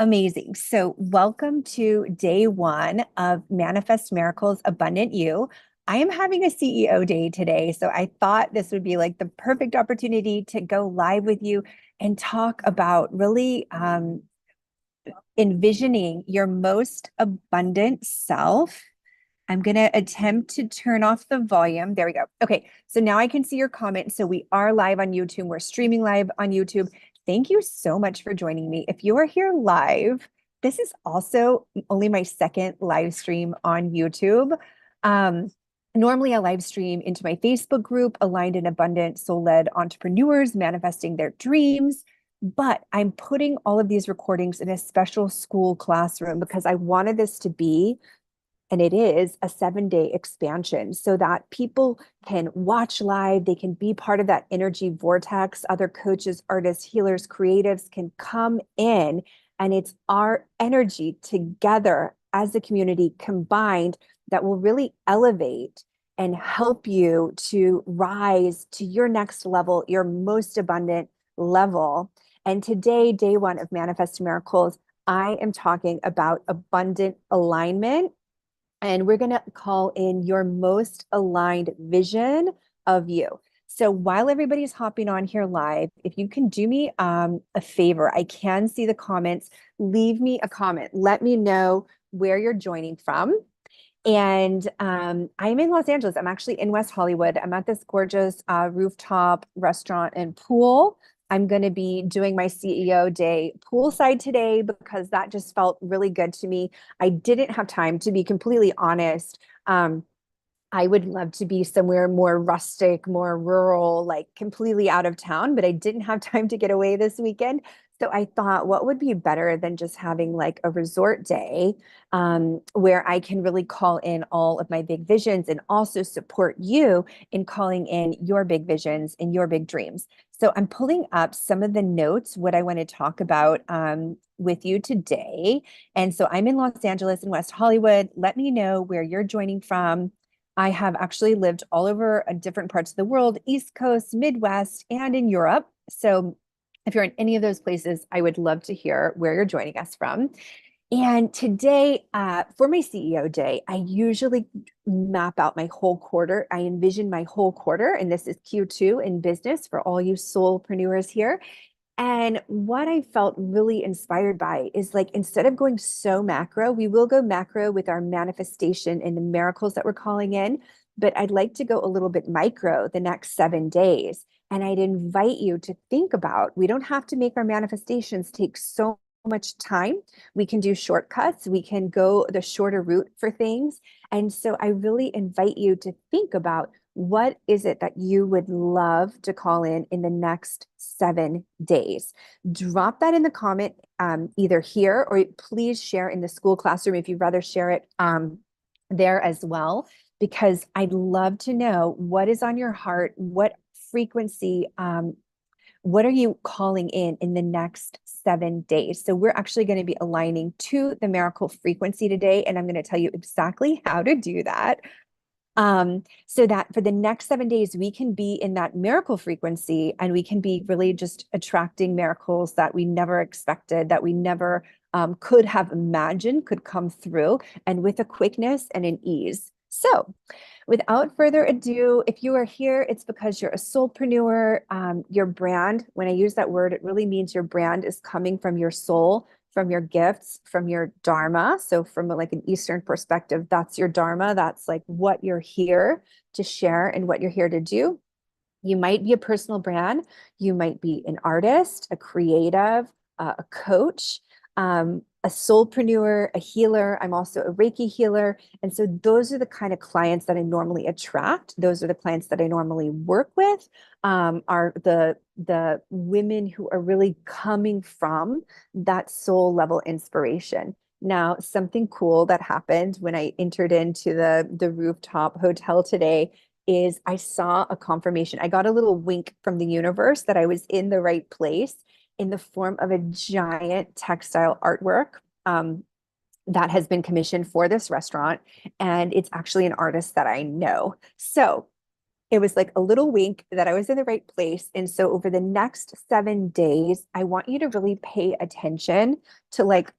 Amazing. So, welcome to day one of Manifest Miracles Abundant You. I am having a CEO day today. So, I thought this would be like the perfect opportunity to go live with you and talk about really envisioning your most abundant self. I'm going to attempt to turn off the volume. There we go. Okay. So now I can see your comments. So we are live on YouTube. We're streaming live on YouTube. Thank you so much for joining me. If you are here live, this is also only my second live stream on YouTube. Um, Normally, I live stream into my Facebook group, Aligned and Abundant Soul-Led Entrepreneurs Manifesting Their Dreams. But I'm putting all of these recordings in a special Skool classroom because I wanted this to be, and it is, a 7-day expansion so that people can watch live. They can be part of that energy vortex. Other coaches, artists, healers, creatives can come in, and it's our energy together as a community combined that will really elevate and help you to rise to your next level, your most abundant level. And today, day one of Manifest Miracles, I am talking about abundant alignment. And we're going to call in your most aligned vision of you. So while everybody's hopping on here live, if you can do me a favor, I can see the comments. Leave me a comment. Let me know where you're joining from. And I'm in Los Angeles. I'm actually in West Hollywood. I'm at this gorgeous rooftop restaurant and pool. I'm going to be doing my CEO day poolside today because that just felt really good to me. I didn't have time, to be completely honest. I would love to be somewhere more rustic, more rural, like completely out of town, but I didn't have time to get away this weekend. So I thought, what would be better than just having like a resort day where I can really call in all of my big visions and also support you in calling in your big visions and your big dreams. So I'm pulling up some of the notes, what I want to talk about with you today. And so I'm in Los Angeles and West Hollywood. Let me know where you're joining from. I have actually lived all over different parts of the world, East Coast, Midwest, and in Europe. So if you're in any of those places, I would love to hear where you're joining us from. And today, for my CEO day, I usually map out my whole quarter. I envision my whole quarter, and this is Q2 in business for all you soulpreneurs here. And what I felt really inspired by is, like, instead of going so macro, we will go macro with our manifestation and the miracles that we're calling in. But I'd like to go a little bit micro the next 7 days. And I'd invite you to think about, we don't have to make our manifestations take so much time. We can do shortcuts. We can go the shorter route for things. And so I really invite you to think about, what is it that you would love to call in the next 7 days? Drop that in the comment, either here, or please share in the Skool classroom if you'd rather share it there as well, because I'd love to know what is on your heart, what frequency, what are you calling in the next 7 days? So we're actually going to be aligning to the miracle frequency today, and I'm going to tell you exactly how to do that. So that for the next 7 days, we can be in that miracle frequency, and we can be really just attracting miracles that we never expected, that we never could have imagined could come through, and with a quickness and an ease. So without further ado, if you are here, it's because you're a soulpreneur. Your brand, when I use that word, it really means your brand is coming from your soul, from your gifts, from your dharma. So from like an Eastern perspective, that's your dharma. That's like what you're here to share and what you're here to do. You might be a personal brand. You might be an artist, a creative, a coach, a soulpreneur, a healer. I'm also a Reiki healer. And so those are the kind of clients that I normally attract. Those are the clients that I normally work with, are the women who are really coming from that soul level inspiration. Now, something cool that happened when I entered into the rooftop hotel today is I saw a confirmation. I got a little wink from the universe that I was in the right place, in the form of a giant textile artwork that has been commissioned for this restaurant. And it's actually an artist that I know. So it was like a little wink that I was in the right place. And so over the next 7 days, I want you to really pay attention to like,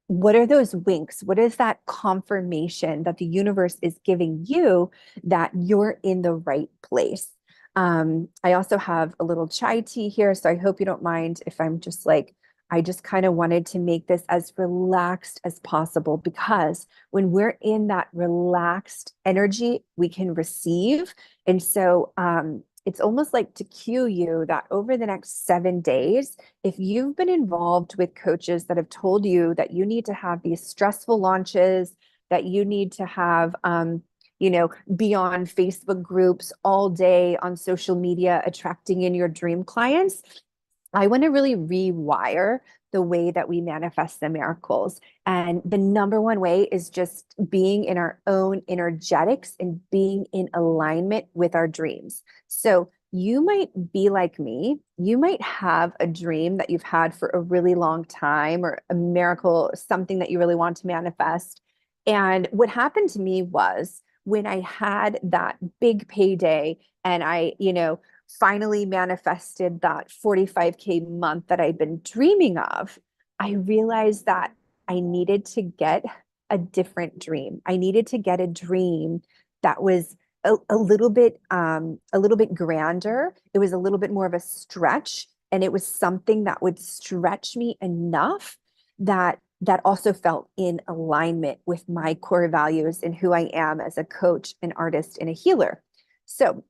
what are those winks? What is that confirmation that the universe is giving you that you're in the right place? I also have a little chai tea here, so I hope you don't mind if I'm just like, I just kind of wanted to make this as relaxed as possible because when we're in that relaxed energy, we can receive. And so it's almost like to cue you that over the next 7 days, if you've been involved with coaches that have told you that you need to have these stressful launches, that you need to have, be on Facebook groups all day on social media, attracting in your dream clients, I want to really rewire the way that we manifest the miracles. And the number one way is just being in our own energetics and being in alignment with our dreams. So you might be like me. You might have a dream that you've had for a really long time or a miracle, something that you really want to manifest. And what happened to me was when I had that big payday and I finally manifested that 45K month that I'd been dreaming of, I realized that I needed to get a different dream. I needed to get a dream that was a little bit grander. It was a little bit more of a stretch, and it was something that would stretch me enough that also felt in alignment with my core values and who I am as a coach, an artist, and a healer. So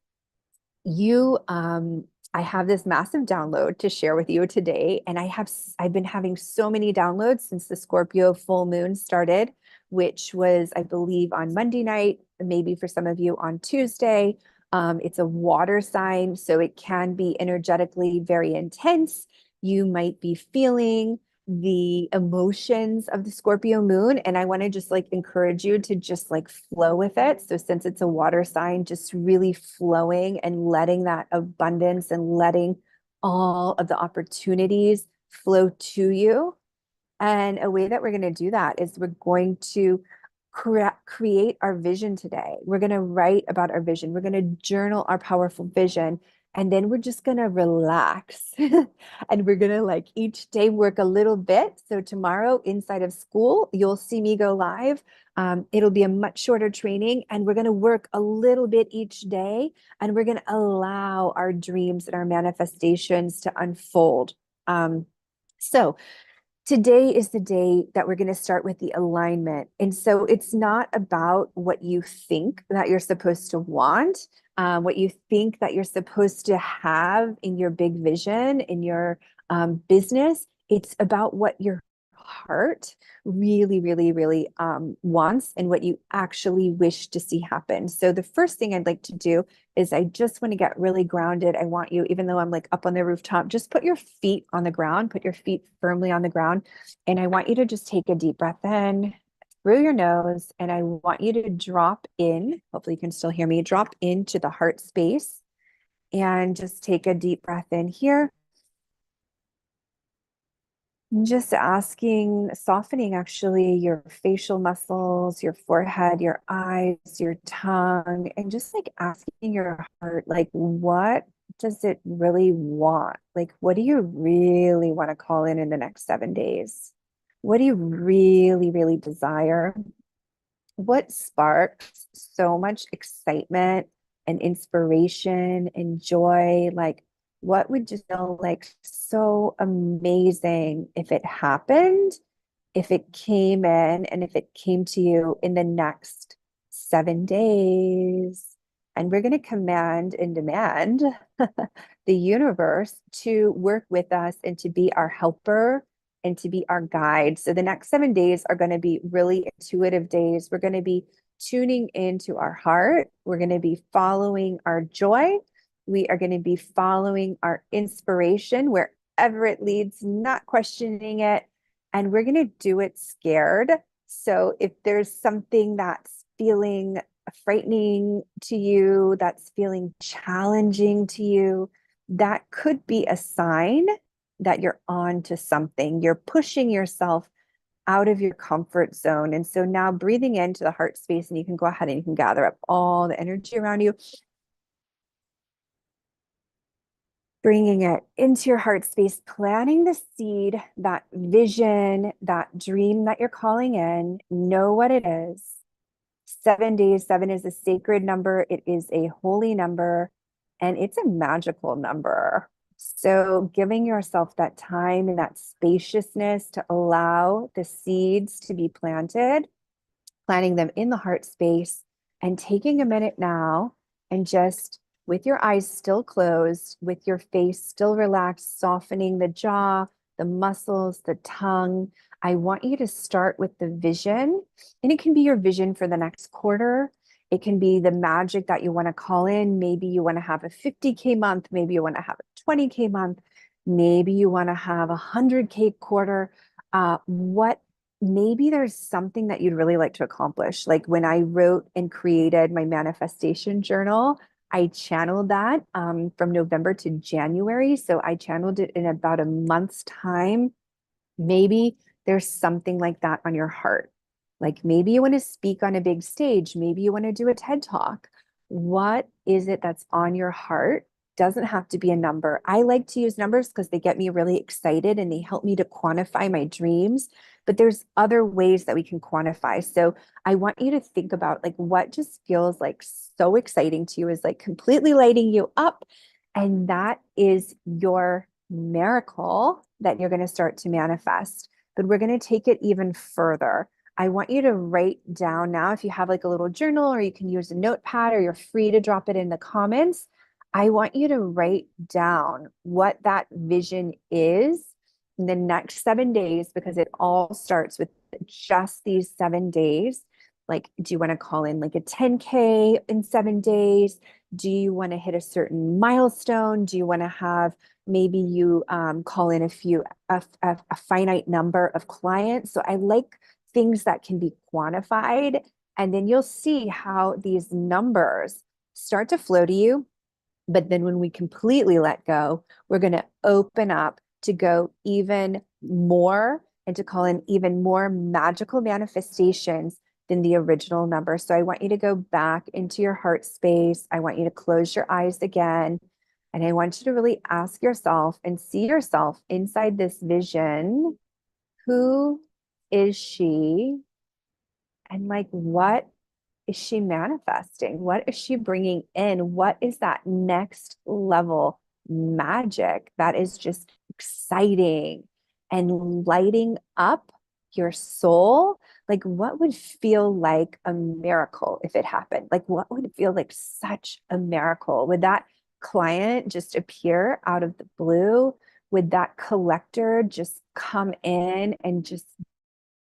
you I have this massive download to share with you today, and I've been having so many downloads since the Scorpio full moon started, which was, I believe, on Monday night, maybe for some of you on Tuesday. It's a water sign, so it can be energetically very intense. You might be feeling the emotions of the Scorpio moon. And I want to just like encourage you to just like flow with it. So since it's a water sign, just really flowing and letting that abundance and letting all of the opportunities flow to you. And a way that we're going to do that is we're going to create our vision today. We're going to write about our vision. We're going to journal our powerful vision. And then we're just going to relax. And we're going to like each day work a little bit. So tomorrow inside of Skool, you'll see me go live. It'll be a much shorter training, and we're going to work a little bit each day. And we're going to allow our dreams and our manifestations to unfold. So today is the day that we're going to start with the alignment. And so it's not about what you think that you're supposed to want, what you think that you're supposed to have in your big vision, in your business. It's about what your heart really, really, really wants and what you actually wish to see happen. So the first thing I'd like to do is I just want to get really grounded. I want you, even though I'm like up on the rooftop, just put your feet on the ground, put your feet firmly on the ground. And I want you to just take a deep breath in through your nose. And I want you to drop in, hopefully you can still hear me, drop into the heart space and just take a deep breath in here. Just asking, softening actually your facial muscles, your forehead, your eyes, your tongue, and just like asking your heart, like, what does it really want? Like, what do you really want to call in the next 7 days? What do you really, really desire? What sparks so much excitement and inspiration and joy? Like, what would just feel like so amazing if it happened, if it came in, and if it came to you in the next 7 days? And we're going to command and demand the universe to work with us and to be our helper and to be our guide. So the next 7 days are going to be really intuitive days. We're going to be tuning into our heart. We're going to be following our joy. We are going to be following our inspiration wherever it leads, not questioning it. And we're going to do it scared. So if there's something that's feeling frightening to you, that's feeling challenging to you, that could be a sign that you're on to something. You're pushing yourself out of your comfort zone. And so now breathing into the heart space, and you can go ahead and you can gather up all the energy around you. Bringing it into your heart space, planting the seed, that vision, that dream that you're calling in, know what it is. 7 days, seven is a sacred number. It is a holy number, and it's a magical number. So giving yourself that time and that spaciousness to allow the seeds to be planted, planting them in the heart space, and taking a minute now and just with your eyes still closed, with your face still relaxed, softening the jaw, the muscles, the tongue. I want you to start with the vision, and it can be your vision for the next quarter. It can be the magic that you want to call in. Maybe you want to have a 50K month. Maybe you want to have a 20K month. Maybe you want to have a 100K quarter. What maybe there's something that you'd really like to accomplish. Like when I wrote and created my manifestation journal, I channeled that from November to January. So I channeled it in about a month's time. Maybe there's something like that on your heart. Like maybe you want to speak on a big stage. Maybe you want to do a TED Talk. What is it that's on your heart? Doesn't have to be a number. I like to use numbers because they get me really excited and they help me to quantify my dreams. But there's other ways that we can quantify. So I want you to think about like what just feels like so exciting to you, is like completely lighting you up. And that is your miracle that you're going to start to manifest. But we're going to take it even further. I want you to write down now, if you have like a little journal or you can use a notepad or you're free to drop it in the comments. I want you to write down what that vision is in the next 7 days, because it all starts with just these 7 days. Like, do you want to call in like a 10K in 7 days? Do you want to hit a certain milestone? Do you want to have maybe you call in a finite number of clients? So I like things that can be quantified. And then you'll see how these numbers start to flow to you. But then when we completely let go, we're going to open up to go even more and to call in even more magical manifestations than the original number. So I want you to go back into your heart space. I want you to close your eyes again. And I want you to really ask yourself and see yourself inside this vision. Who is she? And like, what is she manifesting? What is she bringing in? What is that next level magic that is just exciting and lighting up your soul? Like, what would feel like a miracle if it happened? Like, what would feel like such a miracle? Would that client just appear out of the blue? Would that collector just come in and just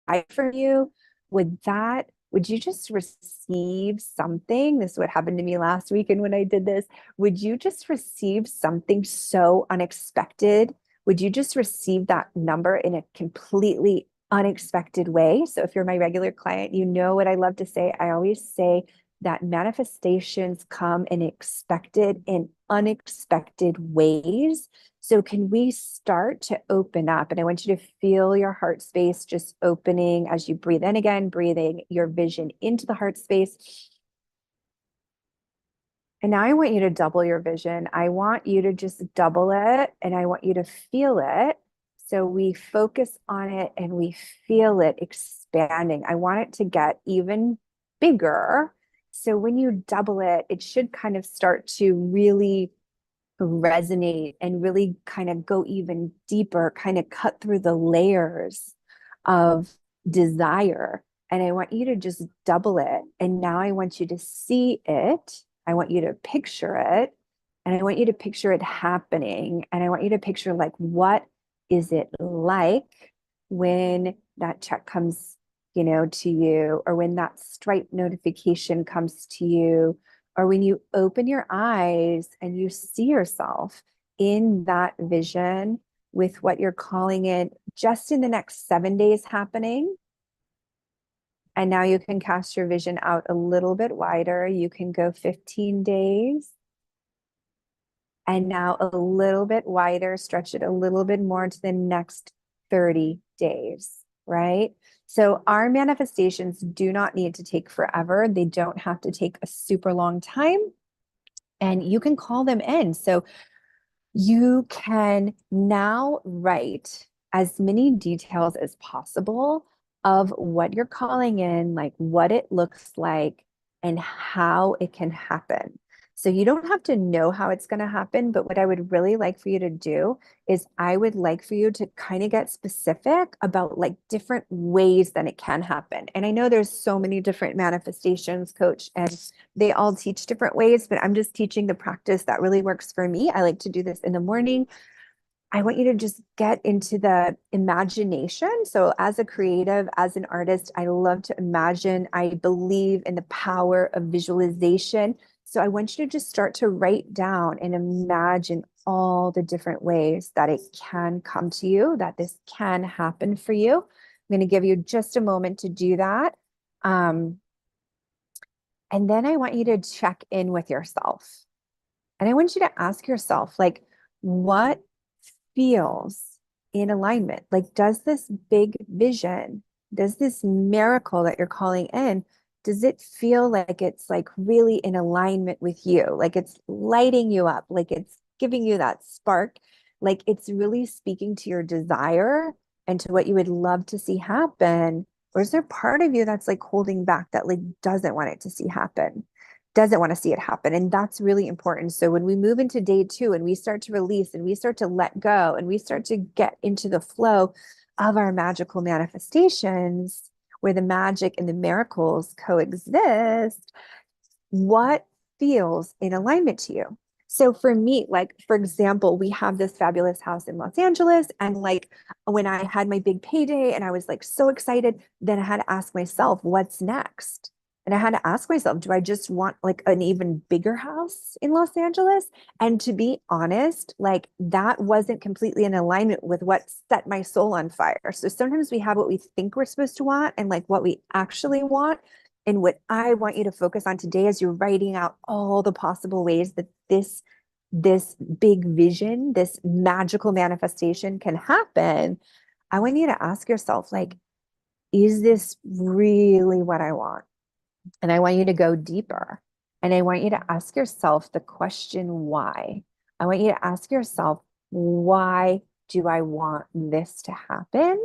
buy from you? Would you just receive something? This is what happened to me last week. And when I did this, would you just receive something so unexpected? Would you just receive that number in a completely unexpected way? So if you're my regular client, you know what I love to say. I always say that manifestations come in expected and unexpected ways. So can we start to open up? And I want you to feel your heart space just opening as you breathe in again, breathing your vision into the heart space. And now I want you to double your vision. I want you to just double it, and I want you to feel it. So we focus on it and we feel it expanding. I want it to get even bigger. So when you double it, it should kind of start to really resonate and really kind of go even deeper, kind of cut through the layers of desire. And I want you to just double it. And now I want you to see it. I want you to picture it. And I want you to picture it happening. And I want you to picture, like, what is it like when that check comes, to you, or when that Stripe notification comes to you, or when you open your eyes and you see yourself in that vision with what you're calling it just in the next 7 days happening. And now you can cast your vision out a little bit wider. You can go 15 days. And now a little bit wider, stretch it a little bit more to the next 30 days, right? So our manifestations do not need to take forever. They don't have to take a super long time. And you can call them in. So You can now write as many details as possible of what you're calling in, like what it looks like, and how it can happen. So you don't have to know how it's going to happen, but what I would really like for you to do is I would like for you to kind of get specific about like different ways that it can happen. And I know there's so many different manifestations, coach, and they all teach different ways, but I'm just teaching the practice that really works for me. I like to do this in the morning. I want you to just get into the imagination. So, as a creative, as an artist, I love to imagine. I believe in the power of visualization. So, I want you to just start to write down and imagine all the different ways that it can come to you, that this can happen for you. I'm going to give you just a moment to do that. Um, and then I want you to check in with yourself. And I want you to ask yourself, like, what feels in alignment? Like, does this big vision, does this miracle that you're calling in, does it feel like it's like really in alignment with you? Like it's lighting you up, like it's giving you that spark, like it's really speaking to your desire and to what you would love to see happen? Or is there part of you that's like holding back that like doesn't want it to see happen? Doesn't want to see it happen. And that's really important. So when we move into day two and we start to release and we start to let go and we start to get into the flow of our magical manifestations where the magic and the miracles coexist, what feels in alignment to you? So for me, like, for example, we have this fabulous house in Los Angeles. And like when I had my big payday and I was like so excited, then I had to ask myself, what's next? And I had to ask myself, do I just want like an even bigger house in Los Angeles? And to be honest, like that wasn't completely in alignment with what set my soul on fire. So sometimes we have what we think we're supposed to want and like what we actually want. And what I want you to focus on today as you're writing out all the possible ways that this big vision, this magical manifestation can happen, I want you to ask yourself, like, is this really what I want? And I want you to go deeper. And I want you to ask yourself the question, why? I want you to ask yourself, why do I want this to happen?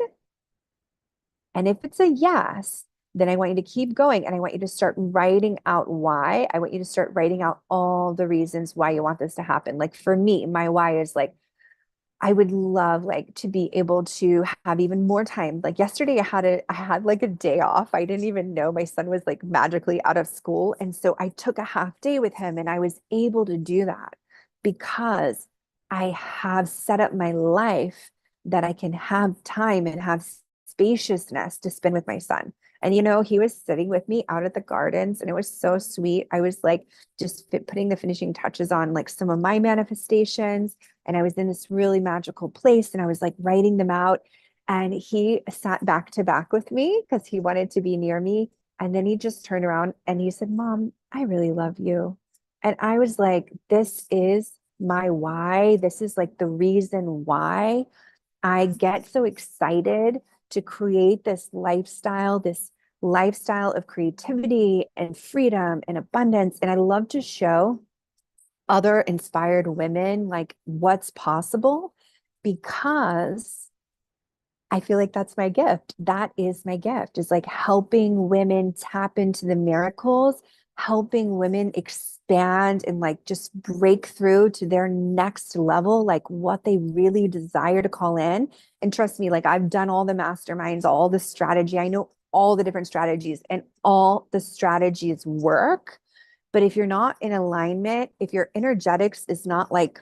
And if it's a yes, then I want you to keep going and I want you to start writing out why. I want you to start writing out all the reasons why you want this to happen. Like for me, my why is like, I would love like to be able to have even more time. Like yesterday I had like a day off. I didn't even know my son was like magically out of school. And so I took a half day with him and I was able to do that because I have set up my life that I can have time and have spaciousness to spend with my son. And he was sitting with me out at the gardens and it was so sweet. I was like just putting the finishing touches on like some of my manifestations, and I was in this really magical place and I was like writing them out. And he sat back to back with me because he wanted to be near me. And then he just turned around and he said, Mom, I really love you. And I was like, this is my why. This is like the reason why I get so excited to create this lifestyle of creativity and freedom and abundance. And I love to show other inspired women like what's possible because I feel like that's my gift. That is my gift, is like helping women tap into the miracles, helping women expand and like just break through to their next level, like what they really desire to call in. And trust me, like I've done all the masterminds, all the strategy. I know all the different strategies and all the strategies work. But if you're not in alignment, if your energetics is not like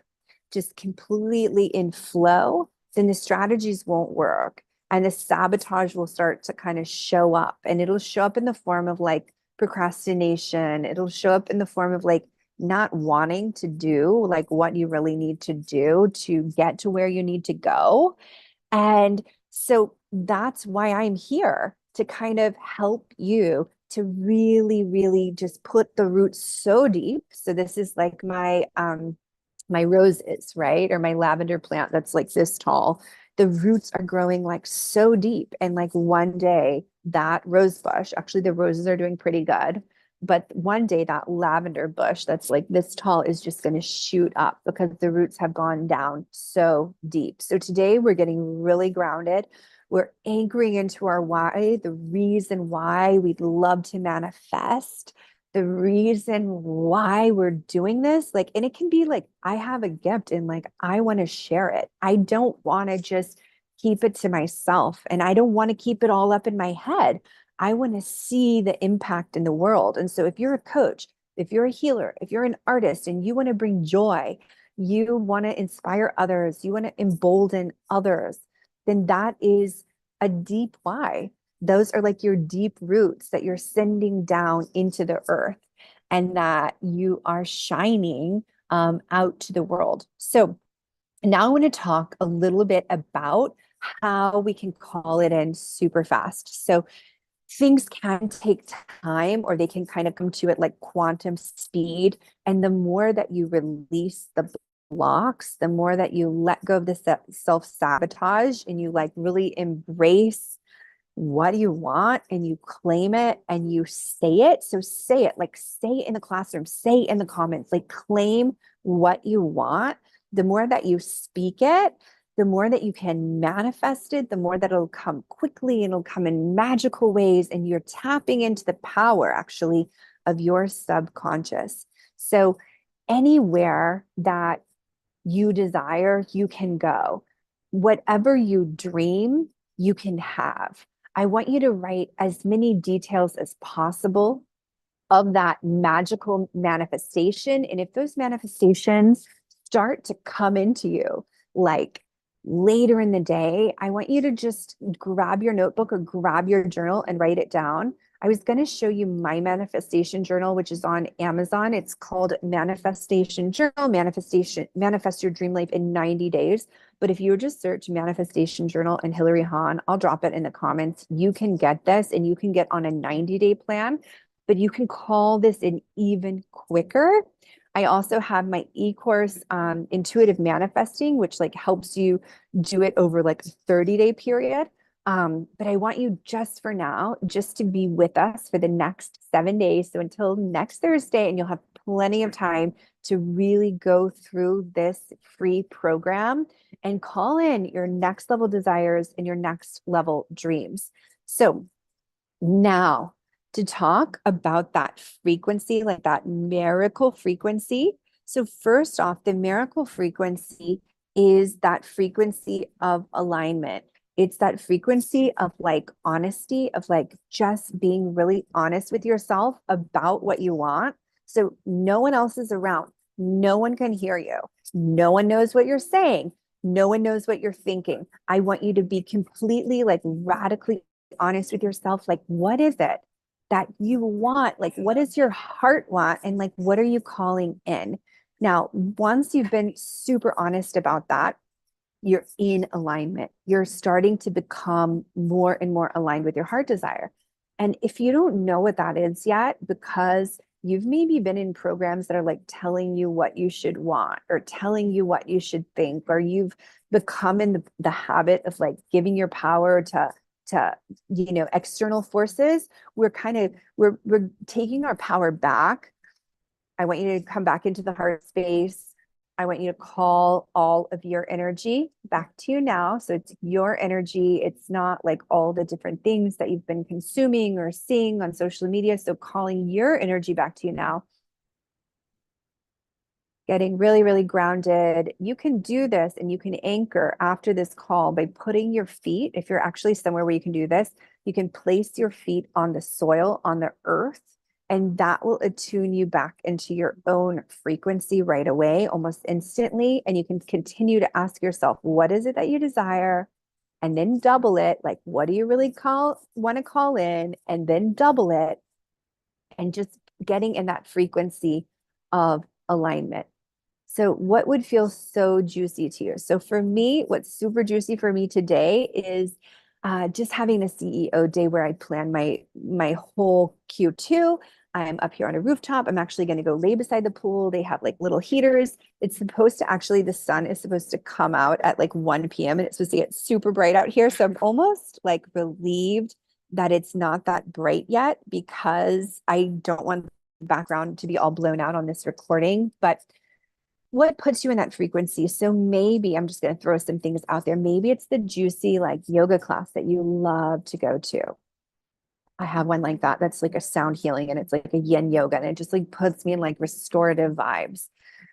just completely in flow, then the strategies won't work. And the sabotage will start to kind of show up. And it'll show up in the form of like procrastination. It'll show up in the form of like not wanting to do like what you really need to do to get to where you need to go. And so that's why I'm here to kind of help you to really, really just put the roots so deep. So this is like my roses, right? Or my lavender plant that's like this tall. The roots are growing like so deep. And like one day that rose bush, actually the roses are doing pretty good. but one day that lavender bush that's like this tall is just going to shoot up because the roots have gone down so deep. So today we're getting really grounded. We're anchoring into our why, the reason why we'd love to manifest, the reason why we're doing this. Like, and it can be like, I have a gift and like, I want to share it. I don't want to just keep it to myself, and I don't want to keep it all up in my head. I want to see the impact in the world. And so if you're a coach, if you're a healer, if you're an artist and you want to bring joy, you want to inspire others, you want to embolden others, then that is a deep why. Those are like your deep roots that you're sending down into the earth and that you are shining out to the world. So now I want to talk a little bit about how we can call it in super fast. So things can take time, or they can kind of come to it like quantum speed. And the more that you release the blocks, the more that you let go of the self-sabotage and you like really embrace what you want and you claim it and you say it. So say it, like say it in the classroom, say it in the comments, like claim what you want. The more that you speak it, the more that you can manifest it, the more that it'll come quickly and it'll come in magical ways. And you're tapping into the power actually of your subconscious. So anywhere that you desire, you can go. Whatever you dream, you can have. I want you to write as many details as possible of that magical manifestation. And if those manifestations start to come into you, like later in the day, I want you to just grab your notebook or grab your journal and write it down. I was going to show you my manifestation journal, which is on Amazon. It's called Manifestation Journal, Manifest Your Dream Life in 90 Days. But if you just search Manifestation Journal and Hillary Hahn, I'll drop it in the comments. You can get this and you can get on a 90-day plan, but you can call this in even quicker. I also have my e-course, Intuitive Manifesting, which like helps you do it over like a 30-day period. But I want you just for now, just to be with us for the next 7 days. So until next Thursday, and you'll have plenty of time to really go through this free program and call in your next level desires and your next level dreams. So now to talk about that frequency, like that miracle frequency. So first off, the miracle frequency is that frequency of alignment. It's that frequency of like honesty, of like just being really honest with yourself about what you want. So no one else is around. No one can hear you. No one knows what you're saying. No one knows what you're thinking. I want you to be completely like radically honest with yourself. Like, what is it that you want? Like, what does your heart want? And like, what are you calling in? Now, once you've been super honest about that, you're in alignment. You're starting to become more and more aligned with your heart desire. And if you don't know what that is yet, because you've maybe been in programs that are like telling you what you should want or telling you what you should think, or you've become in the habit of like giving your power to external forces, we're taking our power back. I want you to come back into the heart space. I want you to call all of your energy back to you now. So it's your energy. It's not like all the different things that you've been consuming or seeing on social media. So calling your energy back to you now. Getting really, really grounded. You can do this and you can anchor after this call by putting your feet, if you're actually somewhere where you can do this, you can place your feet on the soil, on the earth, and that will attune you back into your own frequency right away, almost instantly. And you can continue to ask yourself, what is it that you desire? And then double it. Like, what do you really want to call in? And then double it. And just getting in that frequency of alignment. So what would feel so juicy to you? So for me, what's super juicy for me today is just having a CEO day where I plan my whole Q2. I'm up here on a rooftop. I'm actually going to go lay beside the pool. They have like little heaters. It's supposed to actually, the sun is supposed to come out at like 1 p.m. and it's supposed to get super bright out here. So I'm almost like relieved that it's not that bright yet because I don't want the background to be all blown out on this recording. But what puts you in that frequency? So maybe I'm just going to throw some things out there. Maybe it's the juicy like yoga class that you love to go to. I have one like that. That's like a sound healing and it's like a yin yoga and it just like puts me in like restorative vibes.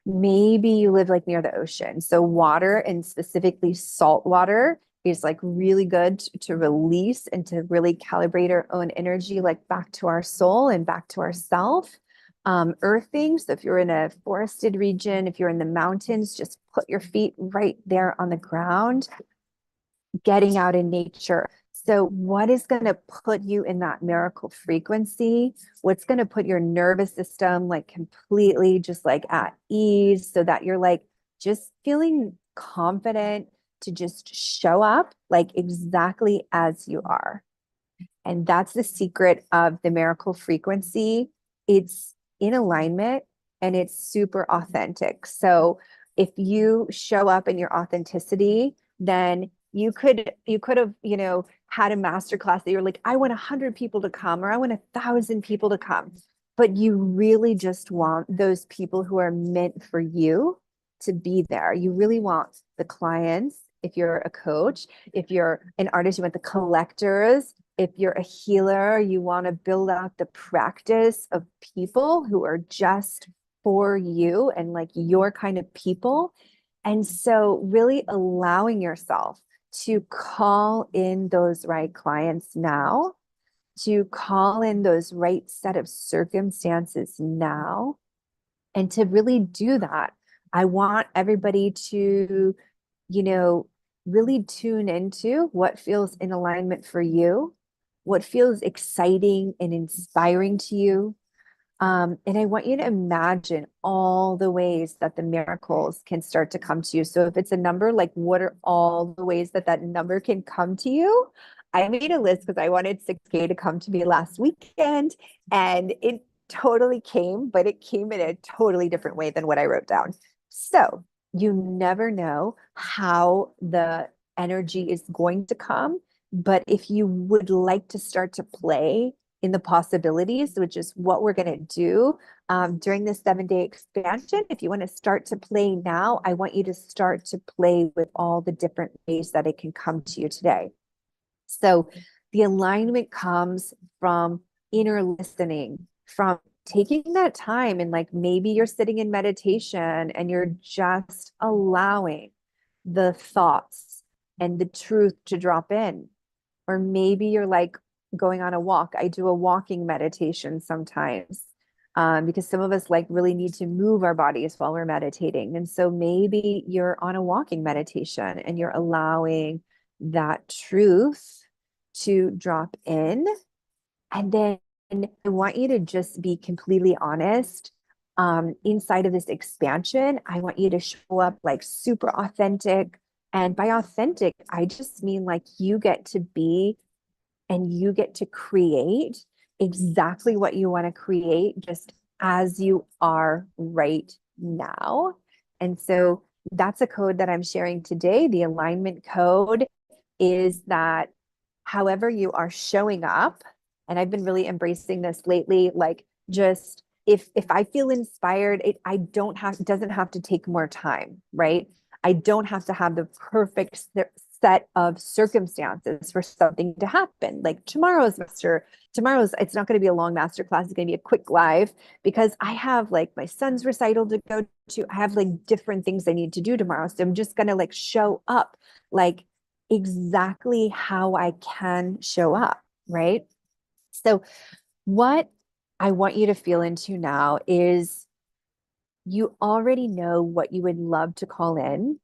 Maybe you live like near the ocean. So water and specifically salt water is like really good to release and to really calibrate our own energy, like back to our soul and back to ourself. Earthing. So if you're in a forested region, if you're in the mountains, just put your feet right there on the ground, getting out in nature. So what is going to put you in that miracle frequency? What's going to put your nervous system like completely just like at ease so that you're like just feeling confident to just show up like exactly as you are. And that's the secret of the miracle frequency. It's in alignment and it's super authentic. So if you show up in your authenticity, then you could have, had a master class that you're like, I want 100 people to come, or I want 1,000 people to come. But you really just want those people who are meant for you to be there. You really want the clients, if you're a coach, if you're an artist, you want the collectors. If you're a healer, you want to build out the practice of people who are just for you and like your kind of people. And so really allowing yourself to call in those right clients now, to call in those right set of circumstances now, and to really do that. I want everybody to, really tune into what feels in alignment for you, what feels exciting and inspiring to you. And I want you to imagine all the ways that the miracles can start to come to you. So if it's a number, like what are all the ways that that number can come to you? I made a list because I wanted 6K to come to me last weekend and it totally came, but it came in a totally different way than what I wrote down. So you never know how the energy is going to come. But if you would like to start to play in the possibilities, which is what we're going to do during this 7-day expansion. If you want to start to play now, I want you to start to play with all the different ways that it can come to you today. So the alignment comes from inner listening, from taking that time and like maybe you're sitting in meditation and you're just allowing the thoughts and the truth to drop in. Or maybe you're like going on a walk. I do a walking meditation sometimes because some of us like really need to move our bodies while we're meditating. And so maybe you're on a walking meditation and you're allowing that truth to drop in. And then I want you to just be completely honest. Inside of this expansion, I want you to show up like super authentic. And by authentic, I just mean like you get to be and you get to create exactly what you want to create just as you are right now. And so that's a code that I'm sharing today. The alignment code is that however you are showing up, and I've been really embracing this lately, like just if I feel inspired, it doesn't have to take more time, right? I don't have to have the perfect set of circumstances for something to happen. Like it's not going to be a long master class. It's going to be a quick live because I have like my son's recital to go to. I have like different things I need to do tomorrow. So I'm just going to like show up like exactly how I can show up. Right. So what I want you to feel into now is you already know what you would love to call in.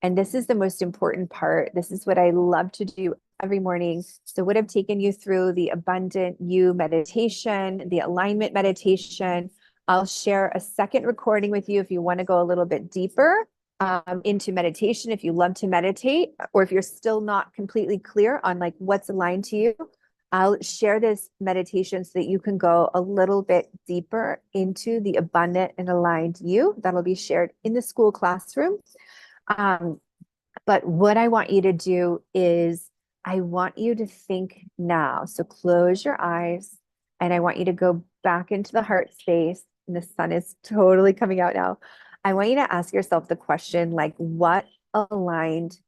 And this is the most important part. This is what I love to do every morning. So would have taken you through the abundant you meditation, the alignment meditation. I'll share a second recording with you if you want to go a little bit deeper into meditation, if you love to meditate, or if you're still not completely clear on like what's aligned to you. I'll share this meditation so that you can go a little bit deeper into the abundant and aligned you. That'll be shared in the Skool classroom. But what I want you to do is I want you to think now. So close your eyes and I want you to go back into the heart space. And the sun is totally coming out now. I want you to ask yourself the question like, what aligned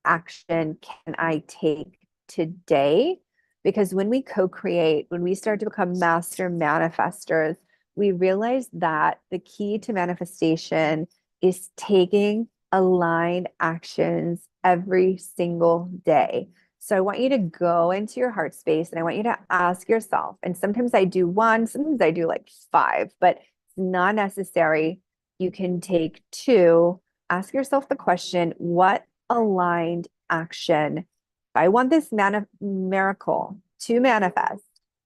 action can I take today? Because when we co-create, when we start to become master manifestors, we realize that the key to manifestation is taking aligned actions every single day. So I want you to go into your heart space and I want you to ask yourself, and sometimes I do one, sometimes I do like five, but it's not necessary. You can take two. Ask yourself the question, what aligned action? If I want this miracle to manifest,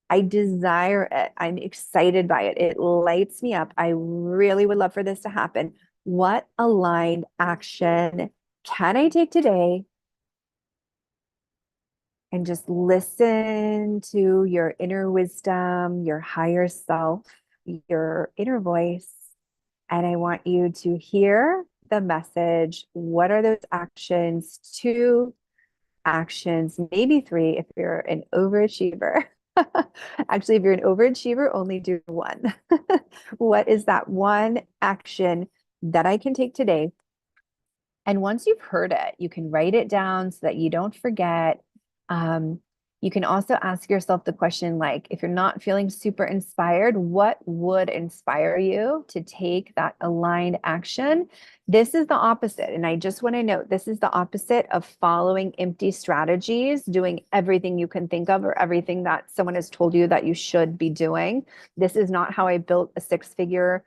I desire it. I'm excited by it. It lights me up. I really would love for this to happen. What aligned action can I take today? And just listen to your inner wisdom, your higher self, your inner voice. And I want you to hear the message. What are those actions? Two actions, maybe three if you're an overachiever. Actually, if you're an overachiever, only do one. What is that one action that I can take today? And once you've heard it, you can write it down so that you don't forget. Um, you can also ask yourself the question like, if you're not feeling super inspired, what would inspire you to take that aligned action? This is the opposite. And I just want to note this is the opposite of following empty strategies, doing everything you can think of or everything that someone has told you that you should be doing. This is not how I built a six-figure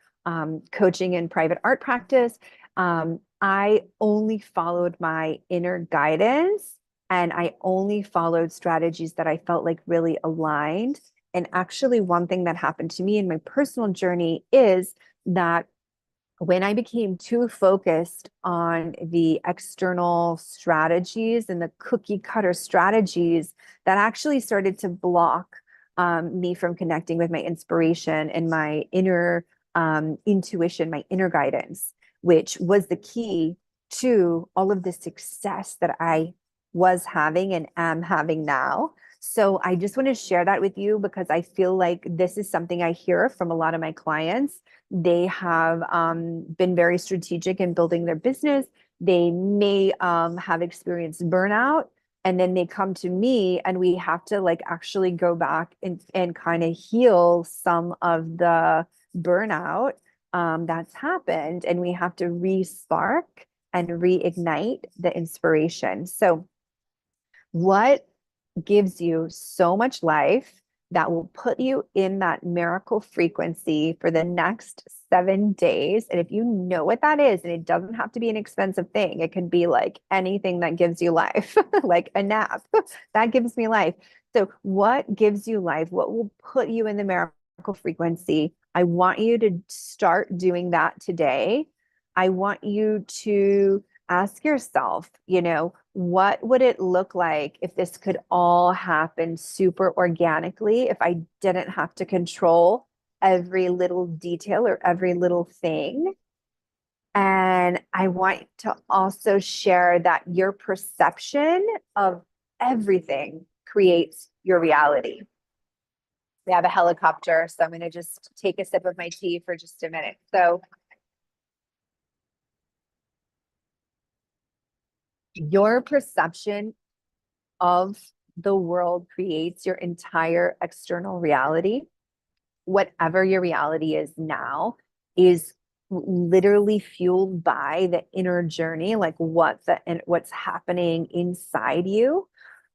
coaching and private art practice. I only followed my inner guidance and I only followed strategies that I felt like really aligned. And actually, one thing that happened to me in my personal journey is that when I became too focused on the external strategies and the cookie cutter strategies, that actually started to block me from connecting with my inspiration and my inner intuition, my inner guidance, which was the key to all of the success that I was having and am having now. So I just want to share that with you because I feel like this is something I hear from a lot of my clients. They have been very strategic in building their business. They may have experienced burnout. And then they come to me and we have to like actually go back and kind of heal some of the burnout that's happened. And we have to re-spark and reignite the inspiration. So what gives you so much life that will put you in that miracle frequency for the next 7 days? And if you know what that is, and it doesn't have to be an expensive thing, it can be like anything that gives you life, like a nap that gives me life. So, what gives you life? What will put you in the miracle frequency? I want you to start doing that today. I want you to ask yourself, what would it look like if this could all happen super organically, if I didn't have to control every little detail or every little thing? And I want to also share that your perception of everything creates your reality. We have a helicopter, so I'm going to just take a sip of my tea for just a minute. So, your perception of the world creates your entire external reality. Whatever your reality is now is literally fueled by the inner journey, like what's happening inside you.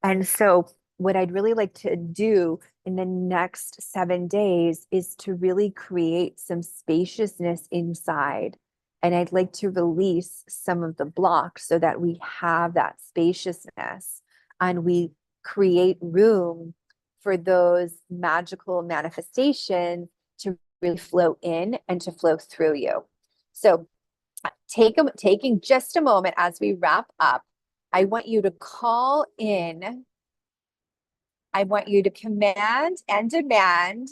And so what I'd really like to do in the next 7 days is to really create some spaciousness inside. And I'd like to release some of the blocks so that we have that spaciousness and we create room for those magical manifestations to really flow in and to flow through you. So taking just a moment as we wrap up, I want you to call in. I want you to command and demand.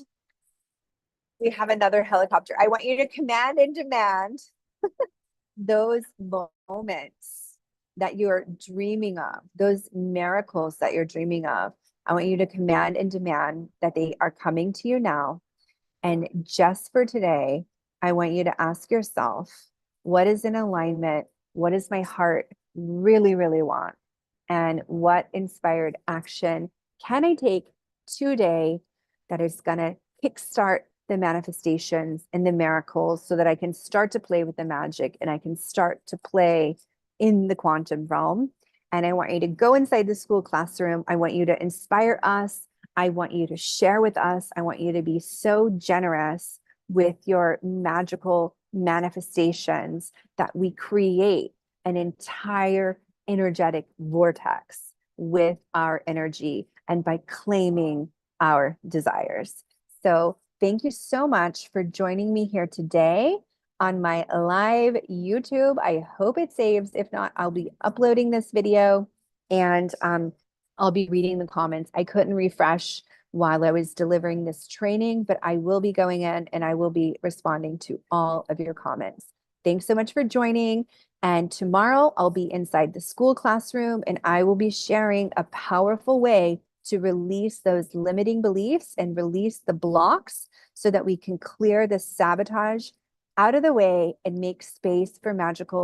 We have another helicopter. I want you to command and demand those moments that you're dreaming of, those miracles that you're dreaming of, I want you to command and demand that they are coming to you now. And just for today, I want you to ask yourself, what is in alignment? What does my heart really, really want? And what inspired action can I take today that is going to kickstart the manifestations and the miracles so that I can start to play with the magic and I can start to play in the quantum realm? And I want you to go inside the Skool classroom. I want you to inspire us. I want you to share with us. I want you to be so generous with your magical manifestations that we create an entire energetic vortex with our energy and by claiming our desires. So thank you so much for joining me here today on my live YouTube. I hope it saves. If not, I'll be uploading this video and I'll be reading the comments. I couldn't refresh while I was delivering this training, but I will be going in and I will be responding to all of your comments. Thanks so much for joining. And tomorrow I'll be inside the Skool classroom and I will be sharing a powerful way to release those limiting beliefs and release the blocks so that we can clear the sabotage out of the way and make space for magical